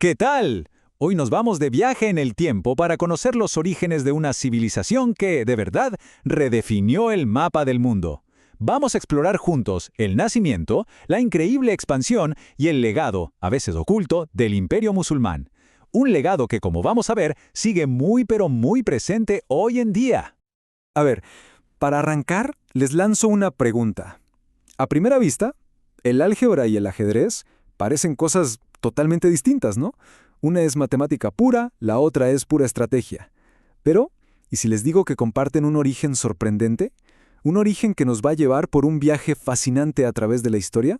¿Qué tal? Hoy nos vamos de viaje en el tiempo para conocer los orígenes de una civilización que, de verdad, redefinió el mapa del mundo. Vamos a explorar juntos el nacimiento, la increíble expansión y el legado, a veces oculto, del Imperio musulmán. Un legado que, como vamos a ver, sigue muy pero muy presente hoy en día. A ver, para arrancar, les lanzo una pregunta. A primera vista, el álgebra y el ajedrez parecen cosas totalmente distintas, ¿no? Una es matemática pura, la otra es pura estrategia. Pero, ¿y si les digo que comparten un origen sorprendente? ¿Un origen que nos va a llevar por un viaje fascinante a través de la historia?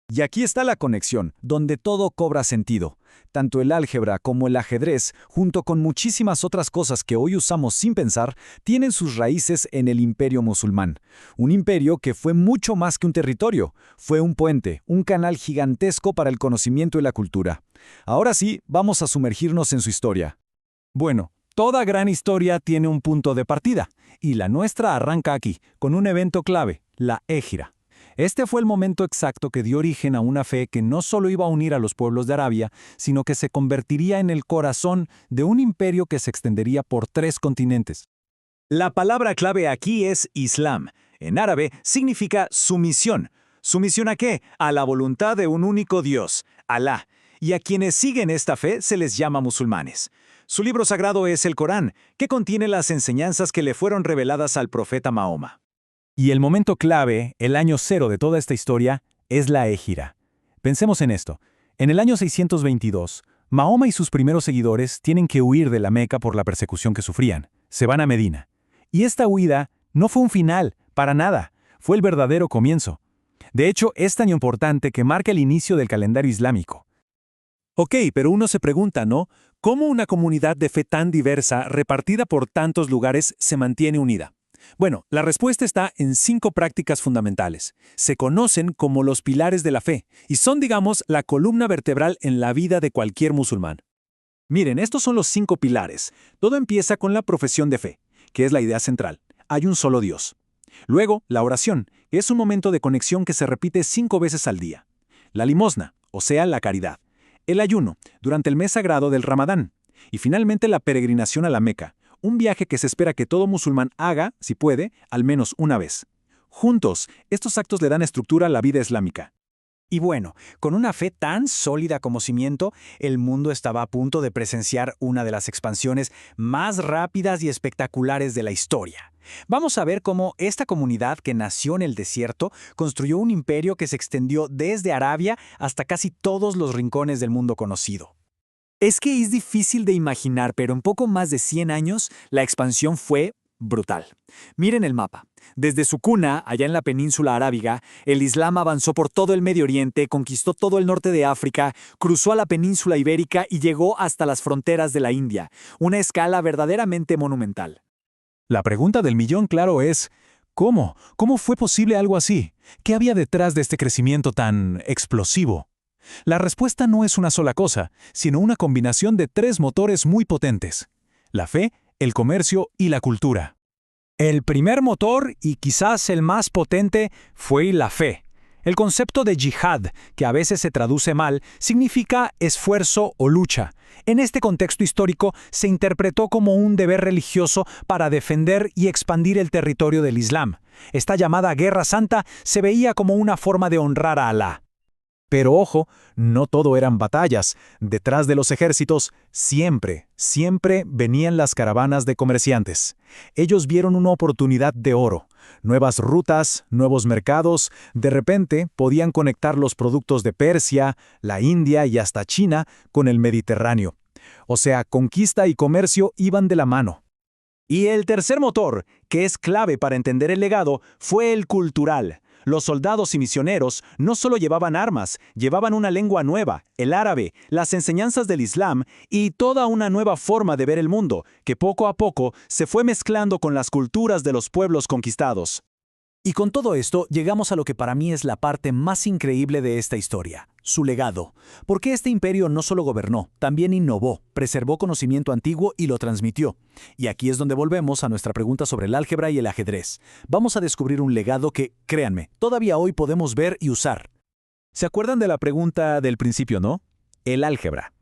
Y aquí está la conexión, donde todo cobra sentido. Tanto el álgebra como el ajedrez, junto con muchísimas otras cosas que hoy usamos sin pensar, tienen sus raíces en el imperio musulmán. Un imperio que fue mucho más que un territorio. Fue un puente, un canal gigantesco para el conocimiento y la cultura. Ahora sí, vamos a sumergirnos en su historia. Bueno, toda gran historia tiene un punto de partida, y la nuestra arranca aquí, con un evento clave, la Hégira. Este fue el momento exacto que dio origen a una fe que no solo iba a unir a los pueblos de Arabia, sino que se convertiría en el corazón de un imperio que se extendería por 3 continentes. La palabra clave aquí es Islam. En árabe significa sumisión. ¿Sumisión a qué? A la voluntad de un único Dios, Alá. Y a quienes siguen esta fe se les llama musulmanes. Su libro sagrado es el Corán, que contiene las enseñanzas que le fueron reveladas al profeta Mahoma. Y el momento clave, el año cero de toda esta historia, es la Hégira. Pensemos en esto. En el año 622, Mahoma y sus primeros seguidores tienen que huir de la Meca por la persecución que sufrían. Se van a Medina. Y esta huida no fue un final, para nada. Fue el verdadero comienzo. De hecho, es tan importante que marca el inicio del calendario islámico. Ok, pero uno se pregunta, ¿no? ¿Cómo una comunidad de fe tan diversa, repartida por tantos lugares, se mantiene unida? Bueno, la respuesta está en 5 prácticas fundamentales. Se conocen como los pilares de la fe y son, digamos, la columna vertebral en la vida de cualquier musulmán. Miren, estos son los 5 pilares. Todo empieza con la profesión de fe, que es la idea central. Hay un solo Dios. Luego, la oración, que es un momento de conexión que se repite 5 veces al día. La limosna, o sea, la caridad. El ayuno, durante el mes sagrado del Ramadán. Y finalmente la peregrinación a la Meca. Un viaje que se espera que todo musulmán haga, si puede, al menos una vez. Juntos, estos actos le dan estructura a la vida islámica. Y bueno, con una fe tan sólida como cimiento, el mundo estaba a punto de presenciar una de las expansiones más rápidas y espectaculares de la historia. Vamos a ver cómo esta comunidad que nació en el desierto construyó un imperio que se extendió desde Arabia hasta casi todos los rincones del mundo conocido. Es que es difícil de imaginar, pero en poco más de 100 años, la expansión fue brutal. Miren el mapa. Desde su cuna, allá en la península arábiga, el Islam avanzó por todo el Medio Oriente, conquistó todo el norte de África, cruzó a la península ibérica y llegó hasta las fronteras de la India. Una escala verdaderamente monumental. La pregunta del millón, claro, es ¿cómo? ¿Cómo fue posible algo así? ¿Qué había detrás de este crecimiento tan explosivo? La respuesta no es una sola cosa, sino una combinación de 3 motores muy potentes: la fe, el comercio y la cultura. El primer motor, y quizás el más potente, fue la fe. El concepto de yihad, que a veces se traduce mal, significa esfuerzo o lucha. En este contexto histórico se interpretó como un deber religioso para defender y expandir el territorio del Islam. Esta llamada Guerra Santa se veía como una forma de honrar a Alá. Pero ojo, no todo eran batallas. Detrás de los ejércitos, siempre venían las caravanas de comerciantes. Ellos vieron una oportunidad de oro. Nuevas rutas, nuevos mercados. De repente, podían conectar los productos de Persia, la India y hasta China con el Mediterráneo. O sea, conquista y comercio iban de la mano. Y el tercer motor, que es clave para entender el legado, fue el cultural. Los soldados y misioneros no solo llevaban armas, llevaban una lengua nueva, el árabe, las enseñanzas del Islam y toda una nueva forma de ver el mundo, que poco a poco se fue mezclando con las culturas de los pueblos conquistados. Y con todo esto llegamos a lo que para mí es la parte más increíble de esta historia, su legado. Porque este imperio no solo gobernó, también innovó, preservó conocimiento antiguo y lo transmitió. Y aquí es donde volvemos a nuestra pregunta sobre el álgebra y el ajedrez. Vamos a descubrir un legado que, créanme, todavía hoy podemos ver y usar. ¿Se acuerdan de la pregunta del principio, no? El álgebra.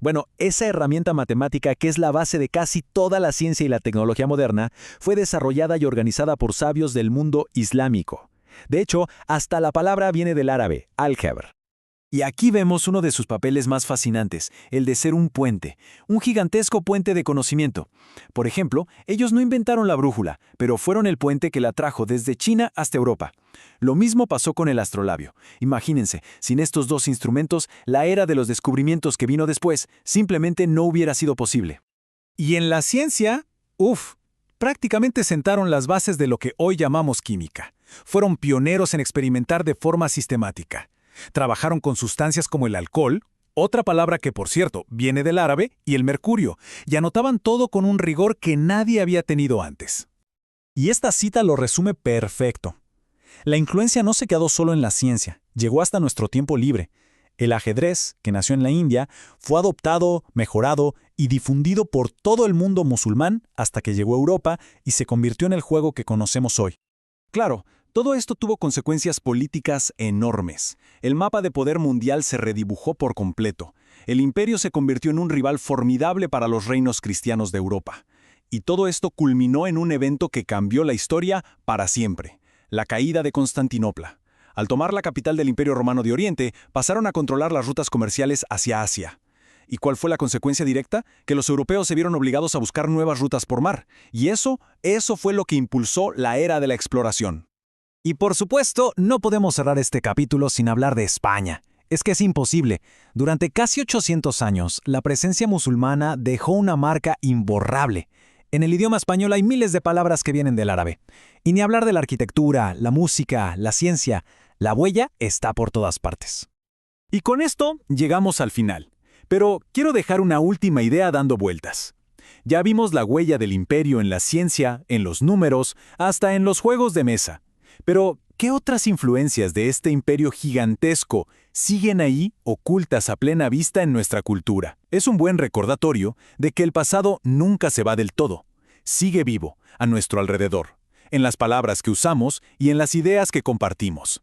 Bueno, esa herramienta matemática, que es la base de casi toda la ciencia y la tecnología moderna, fue desarrollada y organizada por sabios del mundo islámico. De hecho, hasta la palabra viene del árabe, álgebra. Y aquí vemos uno de sus papeles más fascinantes, el de ser un puente, un gigantesco puente de conocimiento. Por ejemplo, ellos no inventaron la brújula, pero fueron el puente que la trajo desde China hasta Europa. Lo mismo pasó con el astrolabio. Imagínense, sin estos dos instrumentos, la era de los descubrimientos que vino después simplemente no hubiera sido posible. Y en la ciencia, prácticamente sentaron las bases de lo que hoy llamamos química. Fueron pioneros en experimentar de forma sistemática. Trabajaron con sustancias como el alcohol, otra palabra que, por cierto, viene del árabe, y el mercurio, y anotaban todo con un rigor que nadie había tenido antes. Y esta cita lo resume perfecto. La influencia no se quedó solo en la ciencia, llegó hasta nuestro tiempo libre. El ajedrez, que nació en la India, fue adoptado, mejorado y difundido por todo el mundo musulmán hasta que llegó a Europa y se convirtió en el juego que conocemos hoy. Claro, todo esto tuvo consecuencias políticas enormes. El mapa de poder mundial se redibujó por completo. El imperio se convirtió en un rival formidable para los reinos cristianos de Europa. Y todo esto culminó en un evento que cambió la historia para siempre: la caída de Constantinopla. Al tomar la capital del Imperio Romano de Oriente, pasaron a controlar las rutas comerciales hacia Asia. ¿Y cuál fue la consecuencia directa? Que los europeos se vieron obligados a buscar nuevas rutas por mar. Y eso fue lo que impulsó la era de la exploración. Y por supuesto, no podemos cerrar este capítulo sin hablar de España. Es que es imposible. Durante casi 800 años, la presencia musulmana dejó una marca imborrable. En el idioma español hay miles de palabras que vienen del árabe. Y ni hablar de la arquitectura, la música, la ciencia. La huella está por todas partes. Y con esto llegamos al final. Pero quiero dejar una última idea dando vueltas. Ya vimos la huella del imperio en la ciencia, en los números, hasta en los juegos de mesa. Pero, ¿qué otras influencias de este imperio gigantesco siguen ahí, ocultas a plena vista en nuestra cultura? Es un buen recordatorio de que el pasado nunca se va del todo. Sigue vivo, a nuestro alrededor, en las palabras que usamos y en las ideas que compartimos.